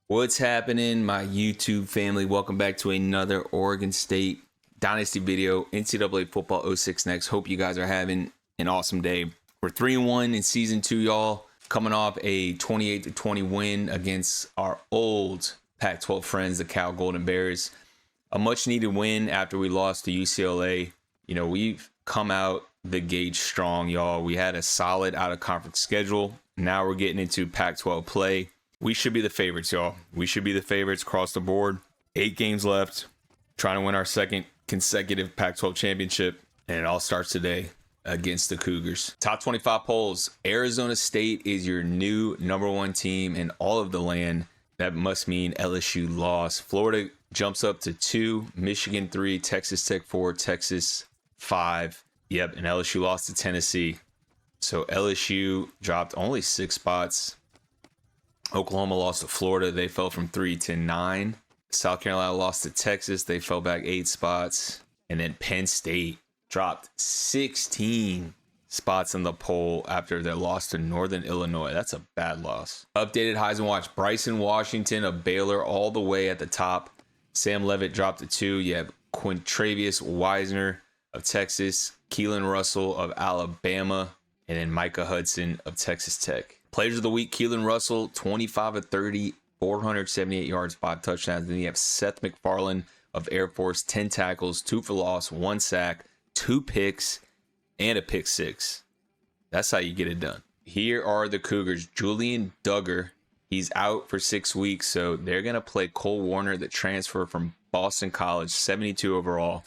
What's happening, my YouTube family? Welcome back to another Oregon State Dynasty video. NCAA Football 06 next. Hope you guys are having an awesome day. We're 3-1 in Season 2, y'all. Coming off a 28-20 win against our old Pac-12 friends, the Cal Golden Bears. A much-needed win after we lost to UCLA. You know, we've come out the gate strong, y'all. We had a solid out-of-conference schedule. Now we're getting into Pac-12 play. We should be the favorites, y'all. We should be the favorites across the board. 8 games left. Trying to win our second consecutive Pac-12 championship. And it all starts today against the Cougars. Top 25 polls. Arizona State is your new #1 team in all of the land. That must mean LSU lost. Florida jumps up to 2. Michigan 3. Texas Tech 4. Texas 5. Yep, and LSU lost to Tennessee. So LSU dropped only 6 spots. Oklahoma lost to Florida. They fell from 3 to 9. South Carolina lost to Texas. They fell back 8 spots. And then Penn State dropped 16 spots in the poll after their loss to Northern Illinois. That's a bad loss. Updated Heisman Watch. Bryson Washington of Baylor all the way at the top. Sam Leavitt dropped to 2. You have Quintravious Wisner of Texas. Keelan Russell of Alabama. And then Micah Hudson of Texas Tech. Players of the week, Keelan Russell, 25 of 30, 478 yards, 5 touchdowns. Then you have Seth MacFarlane of Air Force, 10 tackles, 2 for loss, 1 sack, 2 picks, and a pick 6. That's how you get it done. Here are the Cougars. Julian Duggar, he's out for 6 weeks, so they're going to play Cole Warner, the transfer from Boston College, 72 overall.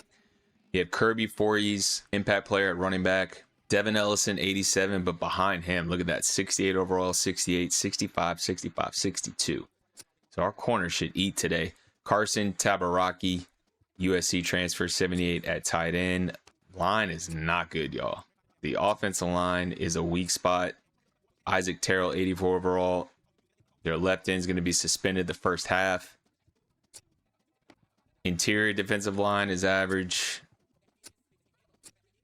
You have Kirby Voorhees, impact player at running back. Devin Ellison, 87, but behind him, look at that, 68 overall, 68, 65, 65, 62. So our corner should eat today. Carson Tabaraki, USC transfer, 78 at tight end. Line is not good, y'all. The offensive line is a weak spot. Isaac Terrell, 84 overall. Their left end is going to be suspended the first half. Interior defensive line is average.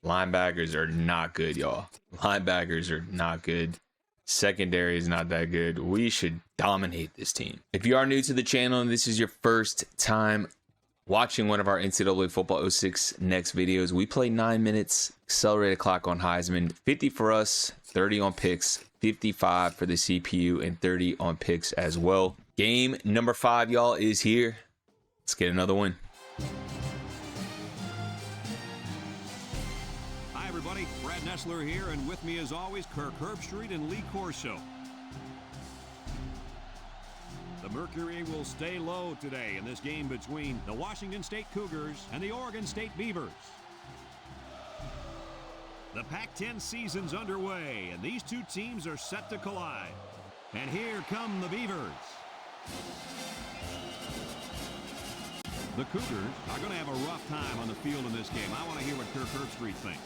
Linebackers are not good, y'all. Linebackers are not good. Secondary is not that good. We should dominate this team. If you are new to the channel and this is your first time watching one of our NCAA Football 06 next videos, we play 9 minutes, accelerated clock on Heisman, 50 for us, 30 on picks, 55 for the CPU, and 30 on picks as well. Game number 5, y'all, is here. Let's get another win. Brad Nessler here, and with me as always, Kirk Herbstreit and Lee Corso. The mercury will stay low today in this game between the Washington State Cougars and the Oregon State Beavers. The Pac-10 season's underway, and these two teams are set to collide. And here come the Beavers. The Cougars are going to have a rough time on the field in this game. I want to hear what Kirk Herbstreit thinks.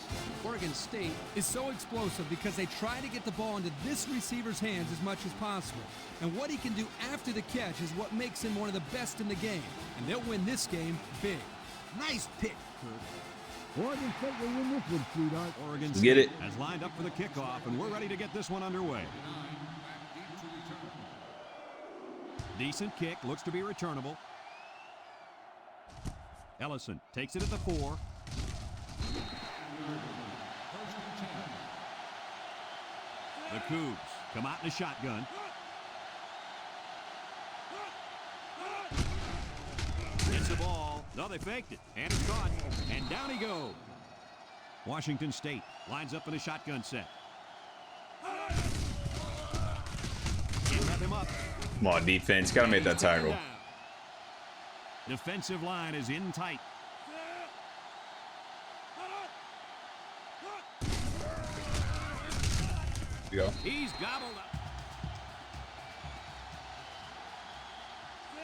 Oregon State is so explosive because they try to get the ball into this receiver's hands as much as possible. And what he can do after the catch is what makes him one of the best in the game. And they'll win this game big. Nice pick, Kirk. Oregon State will win this one, sweetheart. Oregon Get State it. has lined up for the kickoff, and we're ready to get this one underway. Decent kick, looks to be returnable. Ellison takes it at the 4. The Cougs come out in a shotgun. Gets the ball. No, they faked it. And it's caught. And down he goes. Washington State lines up in a shotgun set. Can't wrap him up. Come on, defense. Got to make that tackle. Defensive line is in tight. Go. He's gobbled up.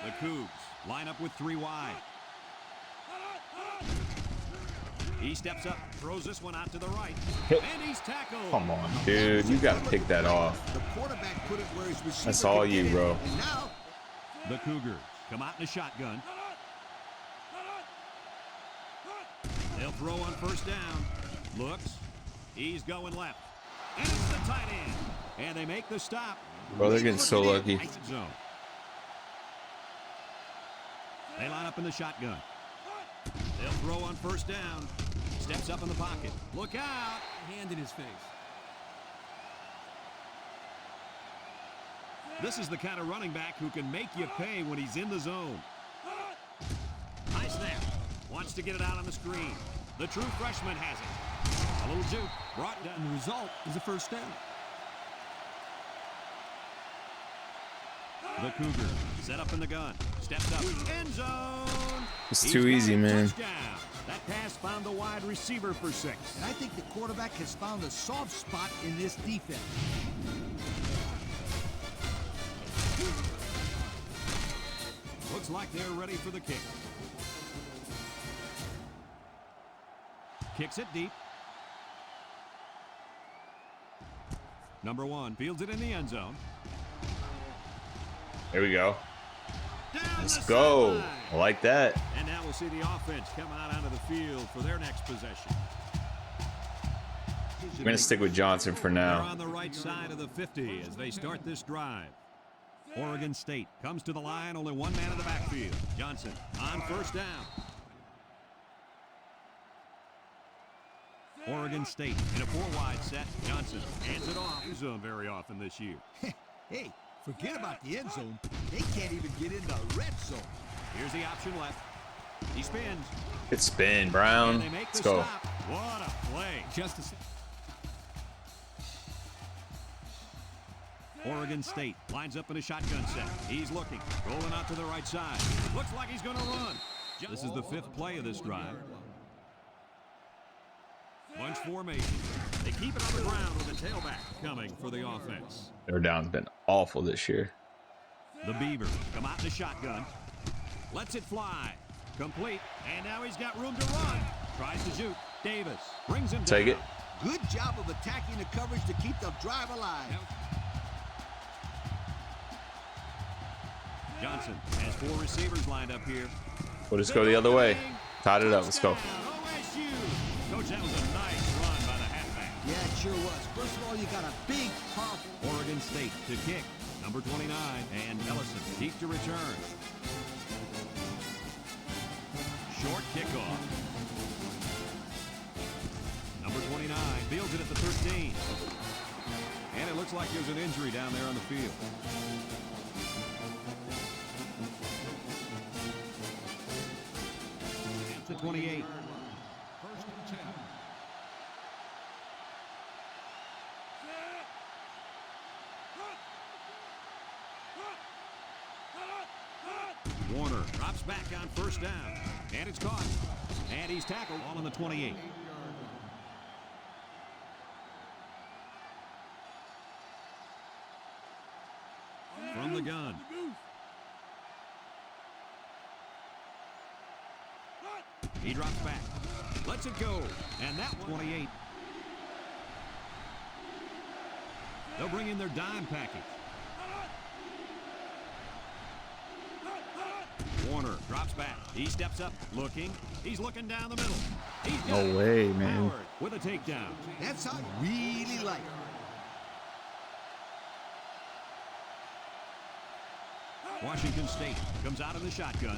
The Cougs line up with 3 wide. He steps up, throws this one out to the right, and he's tackled. Come on, dude. You got to pick that off. The quarterback put it where his receiver. That's all you, bro. And now The Cougars come out in a shotgun. They'll throw on first down. Looks. He's going left. And it's the tight end. And they make the stop. Bro, they're getting so lucky. Zone. They line up in the shotgun. They'll throw on first down. Steps up in the pocket. Look out. Hand in his face. This is the kind of running back who can make you pay when he's in the zone. High snap. Wants to get it out on the screen. The true freshman has it. A little juke. Brought down. And the result is a first down. The Cougar set up in the gun. Steps up. End zone. It's too easy, man. Touchdown. That pass found the wide receiver for 6. And I think the quarterback has found a soft spot in this defense. Looks like they're ready for the kick. Kicks it deep. Number 1 fields it in the end zone. There we go. Down Let's the go. sideline. I like that. And now we'll see the offense come out onto the field for their next possession. We're going to stick with Johnson for They're now. on the right side of the 50 as they start this drive. Oregon State comes to the line, only one man in the backfield. Johnson on first down. Oregon State in a 4-wide set. Johnson hands it off. Zone very often this year. Hey, forget about the end zone. They can't even get in the red zone. Here's the option left. He spins. Good spin, And Brown. they make Let's the go. stop. What a play. Just a Oregon State lines up in a shotgun set. He's looking, rolling out to the right side. Looks like he's going to run. This is the 5th play of this drive. Bunch formation. They keep it on the ground with a tailback coming for the offense. Their down's been awful this year. The Beavers come out in the shotgun. Lets it fly. Complete. And now he's got room to run. Tries to shoot. Davis brings him Take down. it. Good job of attacking the coverage to keep the drive alive. Johnson has 4 receivers lined up here. We'll just go the other way. Tied it up. Let's go. Touchdown, OSU. Coach, that was a nice run by the halfback. Yeah, it sure was. First of all, you got a big, powerful... Oregon State to kick. Number 29, and Ellison deep to return. Short kickoff. Number 29 fields it at the 13. And it looks like there's an injury down there on the field. At the 28. first and 10. Warner drops back on first down. And it's caught. And he's tackled all on the 28. From the gun. He drops back. Lets it go. And that one, 28. They'll bring in their dime package. Warner drops back. He steps up, looking. He's looking down the middle. He's got No it. way, man. Howard with a takedown. That's how I really like it. Washington State comes out of the shotgun.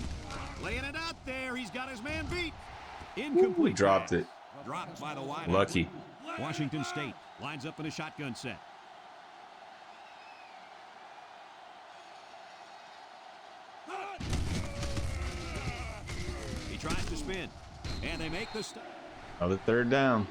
Laying it out there. He's got his man beat. Incomplete. Dropped pass. it. Dropped by the wide. Lucky. Washington State lines up in a shotgun set. He tries to spin. And they make the stop. Another third down.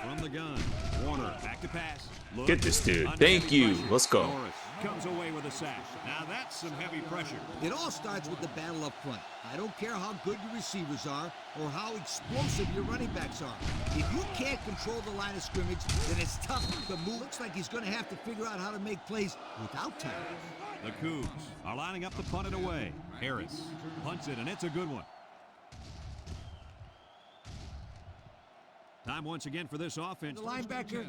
From the gun. Warner back to pass. Look. Get this dude. Under Thank heavy you. pressure. Let's go. Norris comes away with a sack. Now that's some heavy pressure. It all starts with the battle up front. I don't care how good your receivers are or how explosive your running backs are. If you can't control the line of scrimmage, then it's tough to move. Looks like he's going to have to figure out how to make plays without time. The Cougs are lining up to punt it away. Harris punts it, and it's a good one. Time once again for this offense. The linebacker,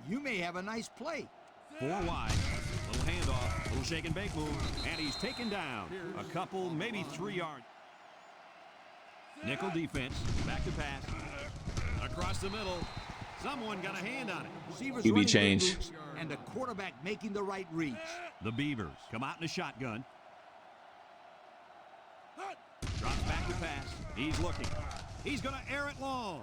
you may have a nice play. 4 wide. Little handoff, little shake and bake move, and he's taken down. A couple, maybe 3 yards. Nickel defense, back to pass. Across the middle. Someone got a hand on it. Receivers QB running good change. routes, and the quarterback making the right reads. The Beavers come out in a shotgun. Drops back to pass. He's looking. He's going to air it long.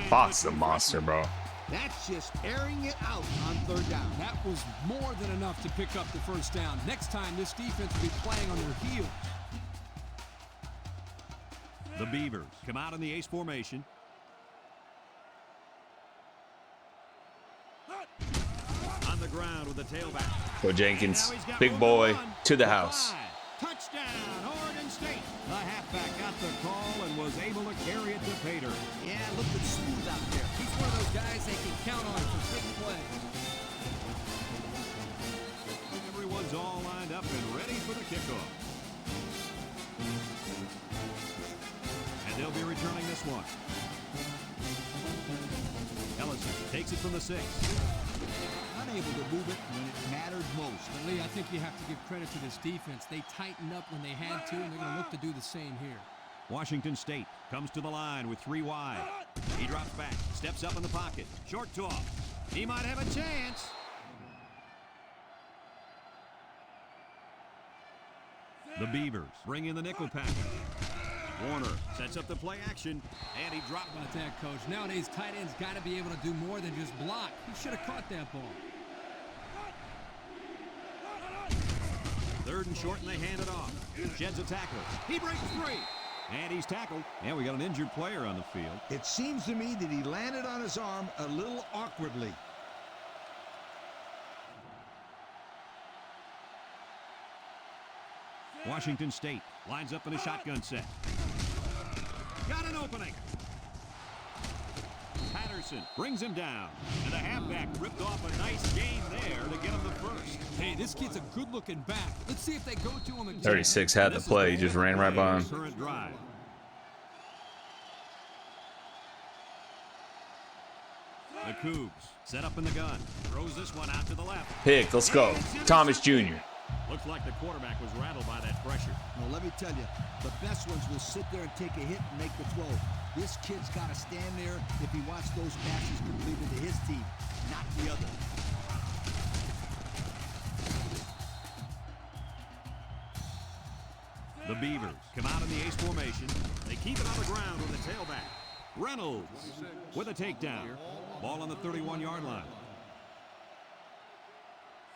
Fox the monster, bro. That's just airing it out on third down. That was more than enough to pick up the first down. Next time, this defense will be playing on their heels. The Beavers come out in the ace formation. On the ground with the tailback. Go Jenkins, big boy, to the house. Touchdown, Oregon State. The halfback got the call and was able to carry it to Pater. Yeah, looking smooth out there. He's one of those guys they can count on for big plays. Everyone's all lined up and ready for the kickoff. And they'll be returning this one. Ellison takes it from the 6. Unable to move it when it mattered most. But Lee, I think you have to give credit to this defense. They tightened up when they had to, and they're going to look to do the same here. Washington State comes to the line with 3 wide. He drops back, steps up in the pocket. Short toss. He might have a chance. The Beavers bring in the nickel package. Warner sets up the play action, and he dropped. How about that, Coach? Nowadays, tight ends got to be able to do more than just block. He should have caught that ball. 3rd and short, and they hand it off. Sheds a tackle. He breaks free. And he's tackled. And we got an injured player on the field. It seems to me that he landed on his arm a little awkwardly. Washington State lines up in a shotgun set. Got an opening. Patterson brings him down. And the halfback ripped off a nice gain there to get him the first. Hey, this kid's a good-looking back. Let's see if they go to him again. 36 had the play. He just ran right by him. Current drive. The Cougs set up in the gun. Throws this one out to the left. Pick, let's go. Thomas Jr. Looks like the quarterback was rattled by that pressure. Well, let me tell you, the best ones will sit there and take a hit and make the throw. This kid's got to stand there if he wants those passes completed to his team, not the other. The Beavers come out in the ace formation. They keep it on the ground with the tailback. Reynolds with a takedown. Ball on the 31-yard line.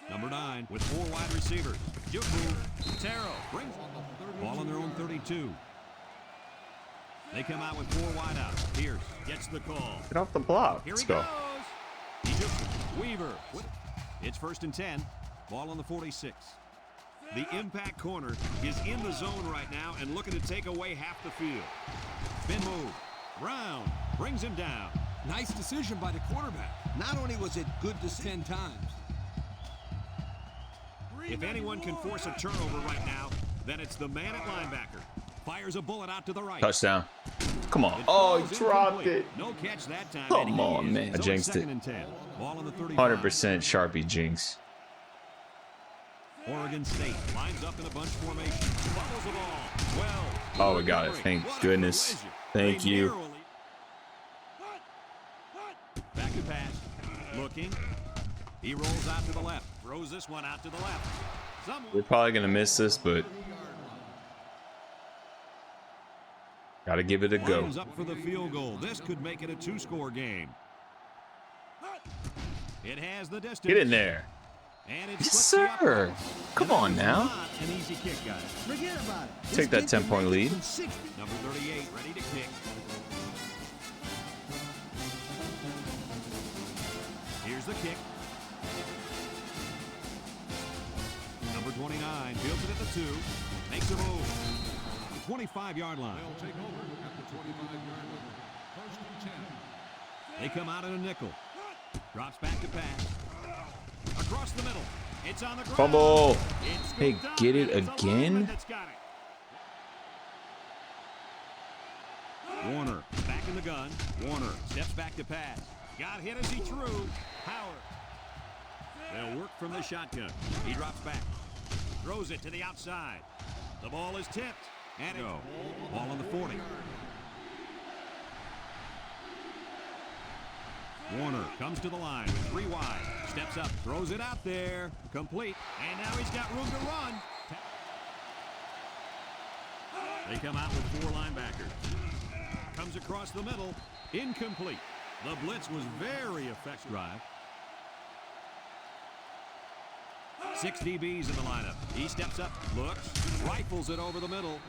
Number 9 with 4 wide receivers. Juku, Taro brings ball on their own 32. They come out with 4 wide out. Pierce gets the call. Get off the block. Here Let's he go. goes. Weaver. It's 1st and 10. Ball on the 46. The impact corner is in the zone right now and looking to take away half the field. Spin move. Brown brings him down. Nice decision by the quarterback. Not only was it good to see 10 times. If anyone can force a turnover right now, then it's the man at linebacker. Fires a bullet out to the right. Touchdown. Come on. Oh, he dropped it. No catch that time. Come on, man. I jinxed it. 2nd and 10. Ball on the 35. 100% Sharpie jinx. Oregon State lines up in a bunch formation. Fumbles the ball. Well. Oh, we got it. Thank goodness. Thank you. Back to pass. Looking. He rolls out to the left. Throws this one out to the left. We're probably going to miss this, but got to give it a go. Lions up for the field goal. This could make it a 2-score game. It has the distance. Get in there. And it Yes, slips the sir. upright. Come on now. Not an easy kick, guys. Forget about it. Take that 10-point lead. Number 38 ready to kick. Here's the kick. Number 29 fields it at the 2. Makes a move. The 25-yard line. They'll take over at the 25-yard line. 1st and 10. They come out in a nickel. Drops back to pass. Across the middle. It's on the ground. Fumble. It's Hey, good get it down. It's again? that's got it. Warner back in the gun. Warner steps back to pass. Got hit as he threw. Howard. They'll work from the shotgun. He drops back. Throws it to the outside. The ball is tipped. And go. Ball on the 40. Warner comes to the line with 3 wide. Steps up, throws it out there. Complete. And now he's got room to run. They come out with 4 linebackers. Comes across the middle. Incomplete. The blitz was very effective. Drive. 6 DBs in the lineup. He steps up, looks, rifles it over the middle.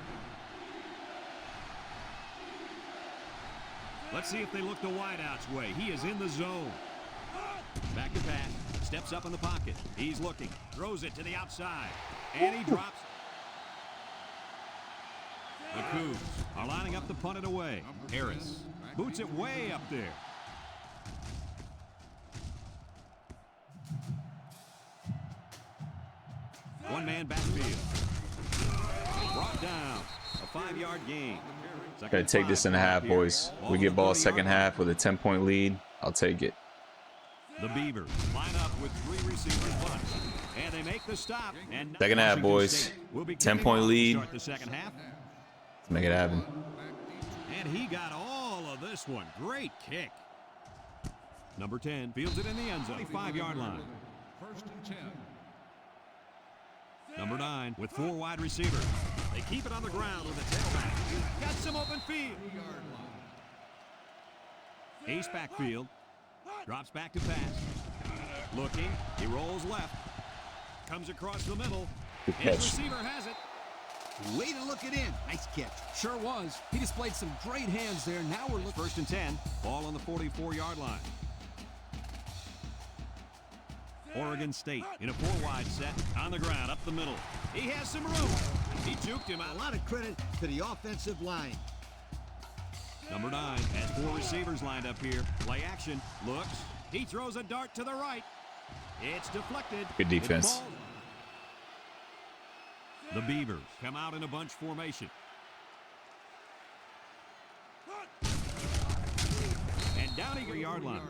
Let's see if they look the wideout's way. He is in the zone. Back to pass. Steps up in the pocket. He's looking. Throws it to the outside. And he drops. The Cougs are lining up to punt it away. Harris boots it way up there. One-man backfield. Brought down. A 5-yard gain. Gotta take this in a half, boys. We get ball second half with a 10-point lead. I'll take it. The Beavers line up with 3 receivers bunch. And they make the stop. And Second half, boys. 10-point lead. Start the second half. Let's make it happen. And he got all of this one. Great kick. Number 10 fields it in the end zone. 5-yard line. First and 10. Number 9 with 4 wide receivers. They keep it on the ground with a tailback. Got some open field. Ace backfield. Drops back to pass. Looking. He rolls left. Comes across the middle. Good His catch. receiver has it. Way to look it in. Nice catch. Sure was. He displayed some great hands there. Now we're looking. First and 10. Ball on the 44-yard line. Oregon State in a 4-wide set on the ground up the middle. He has some room. He juked him out. A lot of credit to the offensive line. Number 9 has 4 receivers lined up here. Play action. Looks. He throws a dart to the right. It's deflected. Good defense. The Beavers come out in a bunch formation. And down a yard line.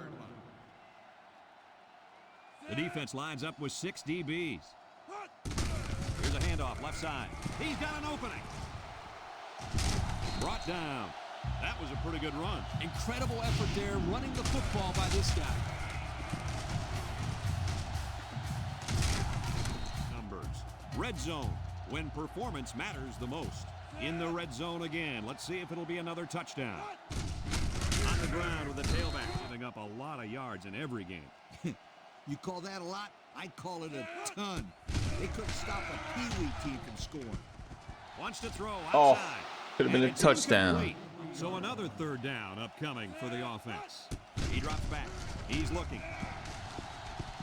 The defense lines up with 6 DBs. Here's a handoff left side. He's got an opening. Brought down. That was a pretty good run. Incredible effort there running the football by this guy. Numbers. Red zone. When performance matters the most. In the red zone again. Let's see if it'll be another touchdown. On the ground with the tailback, giving up a lot of yards in every game. You call that a lot? I'd call it a ton. They couldn't stop a Pee-wee team from scoring. Wants to throw outside. Oh, could have been a And it's touchdown. incomplete. So another 3rd down upcoming for the offense. He drops back. He's looking.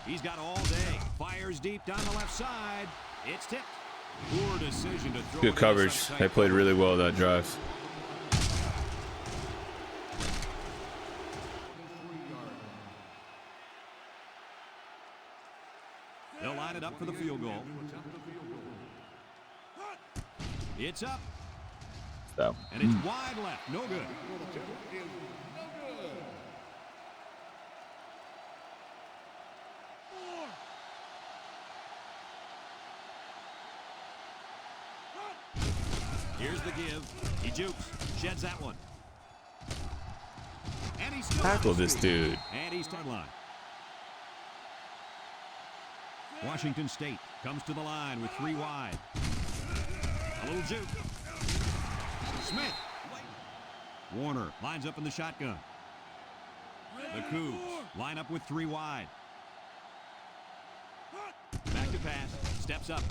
He's got all day. Fires deep down the left side. It's tipped. Poor decision to throw. Good coverage. They played really well that drive. They'll line it up for the field goal. It's up. So, And it's wide left. No good. Here's the give. He jukes. Sheds that one. And he's still tackle on his this feet. dude. And he's on line. Washington State comes to the line with 3 wide. A little juke. Smith. Warner lines up in the shotgun. The Cougs line up with 3 wide. Back to pass. Steps up.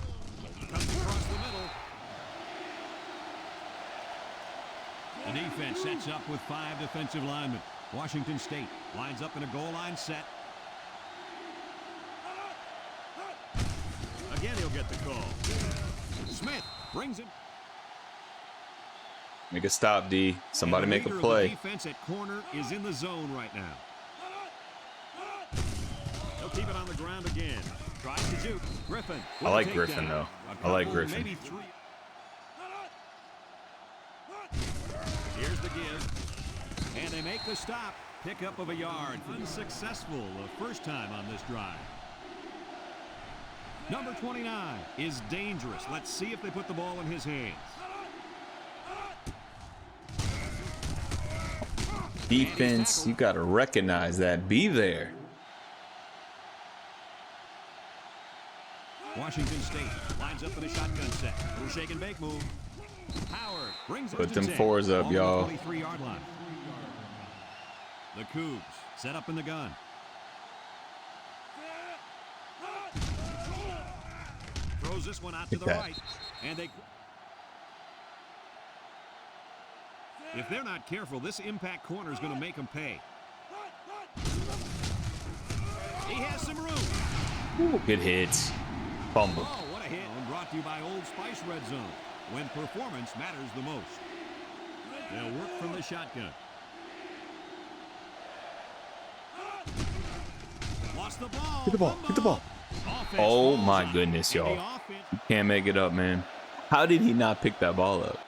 Comes across the middle. The defense sets up with 5 defensive linemen. Washington State lines up in a goal line set. Again, he'll get the call. Smith brings him. Make a stop, D. Somebody And the make a leader of play. The defense at corner is in the zone right now. He'll keep it on the ground again. Tries to juke. Griffin. I like Griffin, though. I like Griffin. Maybe 3. Here's the give. And they make the stop. Pickup of a yard. Unsuccessful the first time on this drive. Number 29 is dangerous. Let's see if they put the ball in his hands. Defense, you got to recognize that. Be there. Washington State lines up in a shotgun set. Little shake and bake move. Howard brings it Put to them 10. fours up, Ball y'all. on the 23-yard line. The Cougs set up in the gun. Throws this one out to the right. And if they're not careful, this impact corner is going to make them pay. He has some room. Good hits. Fumble. Oh, what a hit. And brought to you by Old Spice Red Zone, when performance matters the most. They'll work from the shotgun. Lost the ball. Hit the ball. Hit the ball. Offense Oh falls my out. goodness, And the y'all. offense- Can't make it up, man. How did he not pick that ball up?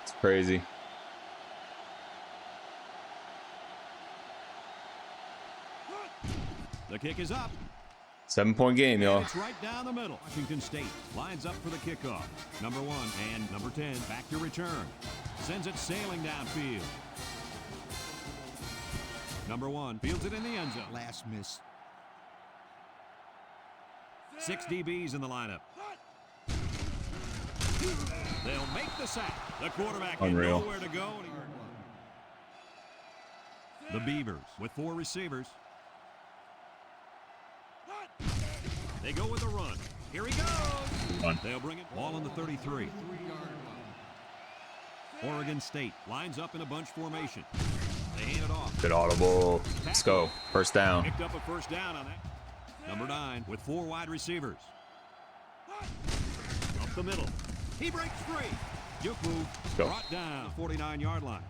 It's crazy. The kick is up. 7-point game, And y'all. it's right down the middle. Washington State lines up for the kickoff. Number 1 and number 10 back to return. Sends it sailing downfield. Number 1 fields it in the end zone. Last miss. 6 DBs in the lineup. They'll make the sack. The quarterback had Unreal. nowhere to go. The Beavers with 4 receivers. They go with a run. Here he goes. Run. They'll bring it. Ball on the 33. Oregon State lines up in a bunch formation. They hand it off. Good audible. Let's go. First down. Picked up a first down on that. Number 9 with 4 wide receivers. Up the middle. He breaks free. Juke move. Go. Brought down. 49-yard line.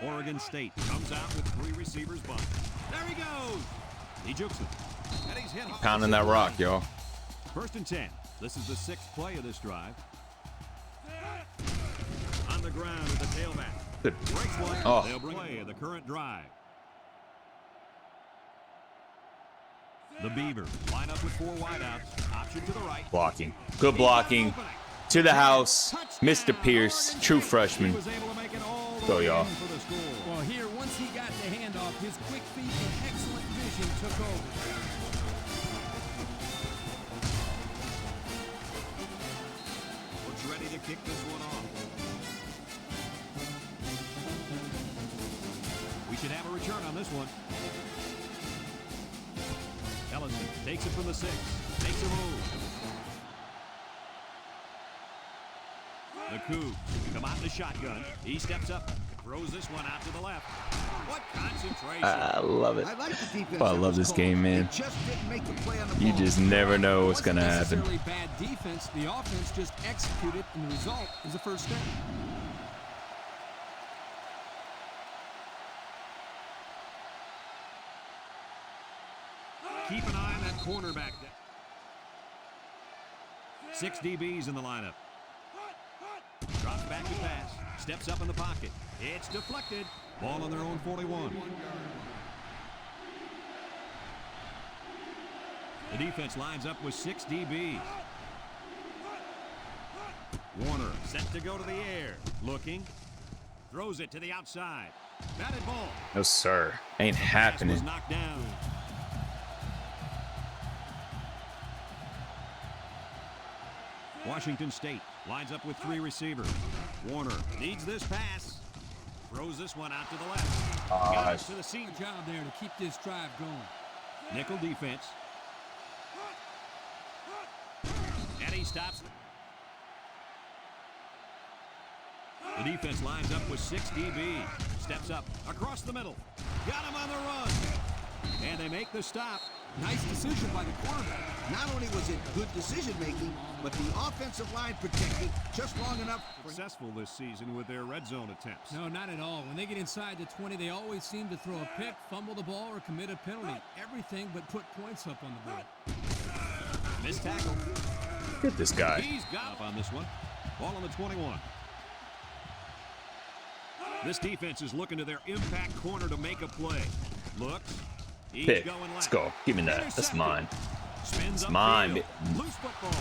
Oregon State comes out with 3 receivers bunt. There he goes. He jukes it. And he's hit hard. Pounding that rock, y'all. First and 10. This is the 6th play of this drive. On the ground with the tailback. Good. Breaks one. Oh. They'll bring play of the current drive. The Beavers line up with 4 wideouts. Option to the right. Blocking. Good blocking. To the house. Mr. Pierce. True freshman. He was able to make it all the Go, way y'all. in for the score. Well, here, once he got the handoff, his quick feet and excellent vision took over. Looks ready to kick this one off. We should have a return on this one. Ellison takes it from the 6. Makes a move. The Cougs come out in the shotgun. He steps up. Throws this one out to the left. What concentration. I love it. I like the defense. Oh, I that love was this called. game, man. They just didn't make the play on the You ball. just never know what's going to Wasn't happen. necessarily bad defense. The offense just executed, and the result is a first down. Keep an eye on that cornerback. 6 DBs in the lineup. Drops back to pass. Steps up in the pocket. It's deflected. Ball on their own 41. The defense lines up with 6 DBs. Warner set to go to the air. Looking. Throws it to the outside. Batted ball. No, sir. Ain't Pass was happening. knocked down. Washington State lines up with 3 receivers. Warner needs this pass. Throws this one out to the left. Got it to the seam. Good job there to keep this drive going. Nickel defense. And he stops. The defense lines up with 6 DBs. Steps up across the middle. Got him on the run. And they make the stop. Nice decision by the quarterback. Not only was it good decision-making, but the offensive line protected just long enough. Successful this season with their red zone attempts. No, not at all. When they get inside the 20, they always seem to throw a pick, fumble the ball, or commit a penalty. Everything but put points up on the board. Missed tackle. Get this guy. He's got up on this one. Ball on the 21. This defense is looking to their impact corner to make a play. Looks. He's Pick. going left. Let's go. Give me that. That's Intercepted. mine. Spins It's mine. upfield. Loose football.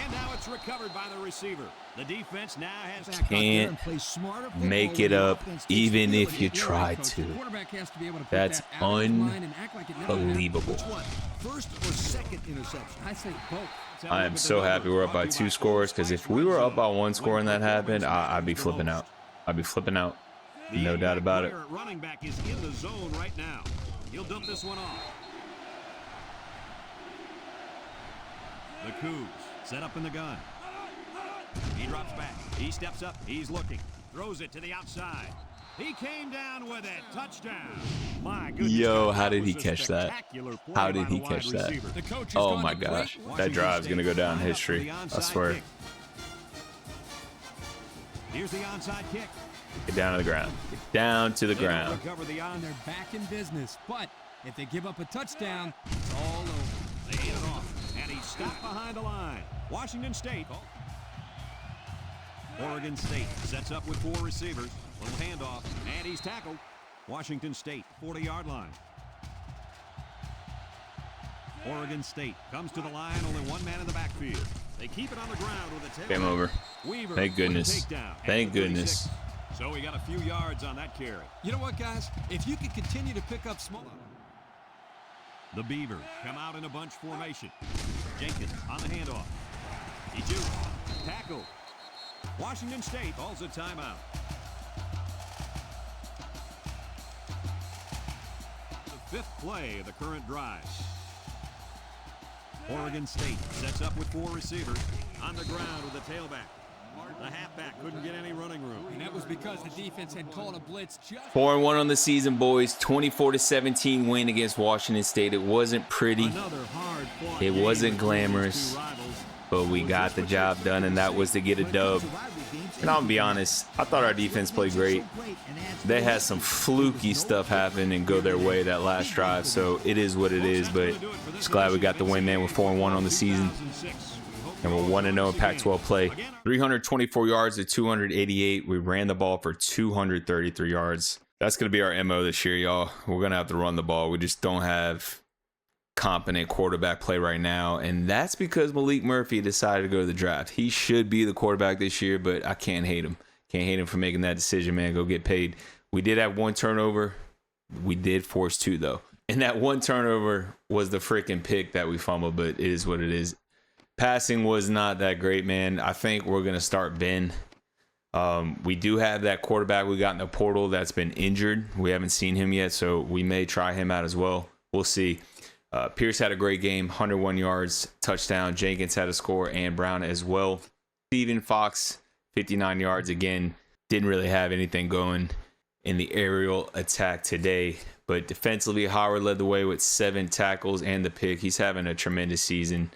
And now it's recovered by the receiver. The defense now has Back out there Can't and play smarter football make when it the up, offense gets even the if field. you You're try right, Coach. to. The quarterback has to be able to put That's that out of his mind and act like it never happened. unbelievable. Which one? First or second interception? I say both. I am so happy we're up by 2 scores, because if we were up by 1 score and that happened, I'd be flipping out. I'd be flipping out. No doubt about it. Running back is in the zone right now. He'll dump this one off. The Cougs set up in the gun. He drops back. He steps up. He's looking. Throws it to the outside. He came down with it. Touchdown. My goodness. Yo, how did he catch that? How did he catch that? Oh my gosh. That drive's going to go down in history. I swear. Here's the onside kick. Get down to the ground. Get down to the ground. They're back in business, but if they give up a touchdown, it's all over. They hit it off, and he's stopped behind the line. Washington State. Oregon State sets up with 4 receivers. Little handoff, and he's tackled. Washington State, 40-yard line. Oregon State comes to the line, only 1 man in the backfield. They keep it on the ground with a tail. Game over. Weaver Thank goodness. Thank goodness. So we got a few yards on that carry. You know what, guys? If you could continue to pick up small... The Beavers come out in a bunch formation. Jenkins on the handoff. He shoots. Tackle. Washington State calls a timeout. The 5th play of the current drive. Oregon State sets up with 4 receivers on the ground with a tailback. The halfback couldn't get any running room. And that was because the defense had called a blitz just... 4-1 on the season, boys. 24-17 win against Washington State. It wasn't pretty. It wasn't glamorous. But we got the job done, and that was to get a dub. And I'll be honest, I thought our defense played great. They had some fluky stuff happen and go their way that last drive, so it is what it is. But just glad we got the win, man. We're 4-1 on the season. And we're 1-0 in Pac-12 play. 324 yards to 288. We ran the ball for 233 yards. That's going to be our MO this year, y'all. We're going to have to run the ball. We just don't have competent quarterback play right now. And that's because Malik Murphy decided to go to the draft. He should be the quarterback this year, but I can't hate him. Can't hate him for making that decision, man. Go get paid. We did have 1 turnover. We did force 2, though. And that 1 turnover was the freaking pick that we fumbled, but it is what it is. Passing was not that great, man. I think we're going to start Ben. We do have that quarterback we got in the portal that's been injured. We haven't seen him yet, so we may try him out as well. We'll see. Pierce had a great game, 101 yards, touchdown. Jenkins had a score, and Brown as well. Steven Fox, 59 yards again. Didn't really have anything going in the aerial attack today. But defensively, Howard led the way with 7 tackles and the pick. He's having a tremendous season.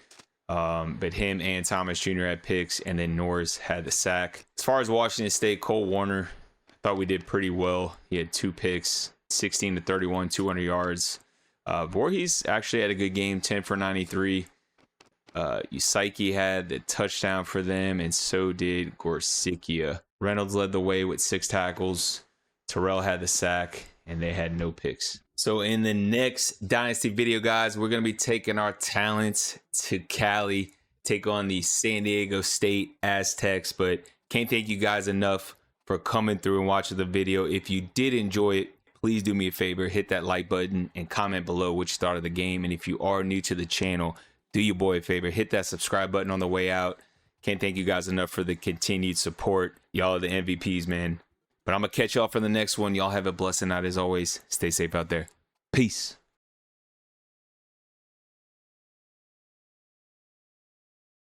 But him and Thomas Jr. had picks, and then Norris had the sack. As far as Washington State, Cole Warner, I thought we did pretty well. He had 2 picks, 16-31, 200 yards. Voorhees actually had a good game, 10 for 93. Usaiki had the touchdown for them, and so did Gorsikia. Reynolds led the way with 6 tackles. Terrell had the sack, and they had no picks. So in the next Dynasty video, guys, we're going to be taking our talents to Cali, take on the San Diego State Aztecs. But can't thank you guys enough for coming through and watching the video. If you did enjoy it, please do me a favor, hit that like button and comment below which started the game. And if you are new to the channel, do your boy a favor, hit that subscribe button on the way out. Can't thank you guys enough for the continued support. Y'all are the MVPs, man. But I'm going to catch y'all for the next one. Y'all have a blessed night as always. Stay safe out there. Peace.